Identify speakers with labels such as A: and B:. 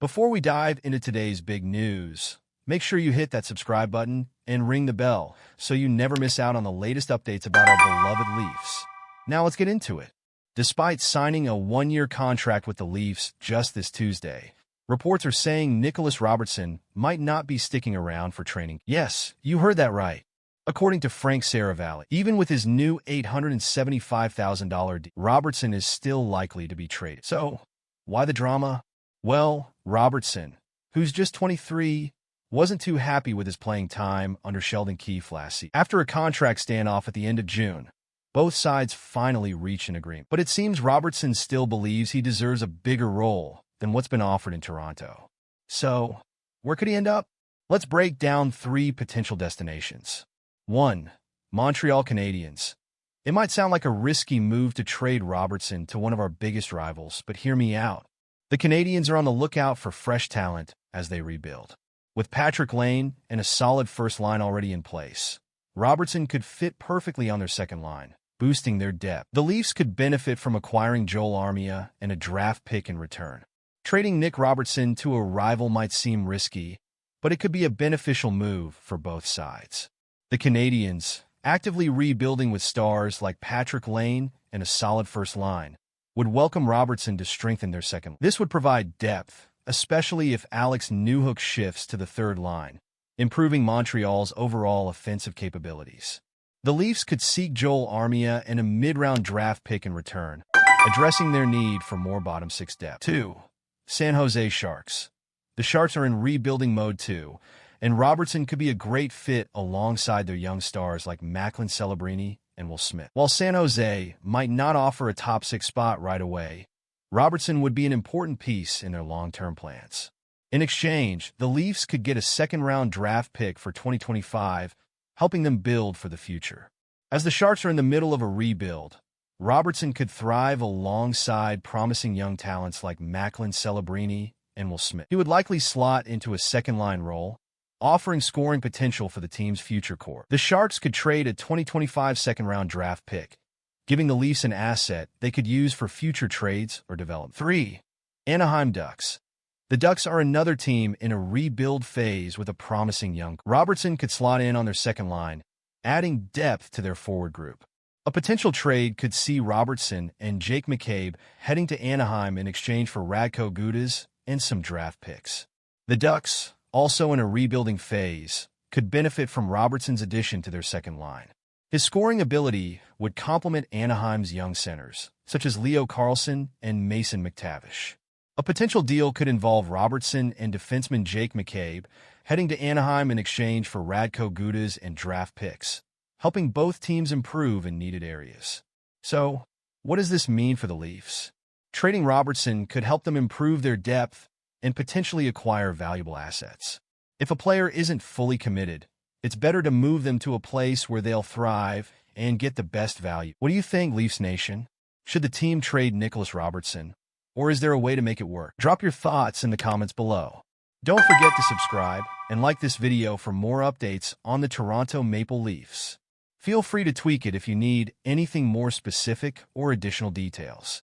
A: Before we dive into today's big news, make sure you hit that subscribe button and ring the bell so you never miss out on the latest updates about our beloved Leafs. Now let's get into it. Despite signing a one-year contract with the Leafs just this Tuesday, reports are saying Nicholas Robertson might not be sticking around for training. Yes, you heard that right. According to Frank Saravalli, even with his new $875,000 deal, Robertson is still likely to be traded. So, why the drama? Well, Robertson, who's just 23, wasn't too happy with his playing time under Sheldon Keefe last season. After a contract standoff at the end of June, both sides finally reached an agreement. But it seems Robertson still believes he deserves a bigger role than what's been offered in Toronto. So, where could he end up? Let's break down 3 potential destinations. 1. Montreal Canadiens. It might sound like a risky move to trade Robertson to one of our biggest rivals, but hear me out. The Canadiens are on the lookout for fresh talent as they rebuild. With Patrick Lane and a solid first line already in place, Robertson could fit perfectly on their second line, boosting their depth. The Leafs could benefit from acquiring Joel Armia and a draft pick in return. Trading Nick Robertson to a rival might seem risky, but it could be a beneficial move for both sides. The Canadiens, actively rebuilding with stars like Patrick Lane and a solid first line, would welcome Robertson to strengthen their second line. This would provide depth, especially if Alex Newhook shifts to the third line, improving Montreal's overall offensive capabilities. The Leafs could seek Joel Armia and a mid-round draft pick in return, addressing their need for more bottom six depth. 2. San Jose Sharks. The Sharks are in rebuilding mode too, and Robertson could be a great fit alongside their young stars like Macklin Celebrini and Will Smith. While San Jose might not offer a top 6 spot right away, Robertson would be an important piece in their long-term plans. In exchange, the Leafs could get a second-round draft pick for 2025, helping them build for the future. As the Sharks are in the middle of a rebuild, Robertson could thrive alongside promising young talents like Macklin Celebrini and Will Smith. He would likely slot into a second-line role, offering scoring potential for the team's future core. The Sharks could trade a 2025 second-round draft pick, giving the Leafs an asset they could use for future trades or development. 3. Anaheim Ducks. The Ducks are another team in a rebuild phase with a promising young. Robertson could slot in on their second line, adding depth to their forward group. A potential trade could see Robertson and Jake McCabe heading to Anaheim in exchange for Radko Gudas and some draft picks. The Ducks, also in a rebuilding phase, could benefit from Robertson's addition to their second line. His scoring ability would complement Anaheim's young centers, such as Leo Carlsson and Mason McTavish. A potential deal could involve Robertson and defenseman Jake McCabe heading to Anaheim in exchange for Radko Gudas and draft picks, helping both teams improve in needed areas. So, what does this mean for the Leafs? Trading Robertson could help them improve their depth and potentially acquire valuable assets. If a player isn't fully committed, it's better to move them to a place where they'll thrive and get the best value. What do you think, Leafs Nation? Should the team trade Nicholas Robertson, or is there a way to make it work? Drop your thoughts in the comments below. Don't forget to subscribe and like this video for more updates on the Toronto Maple Leafs. Feel free to tweak it if you need anything more specific or additional details.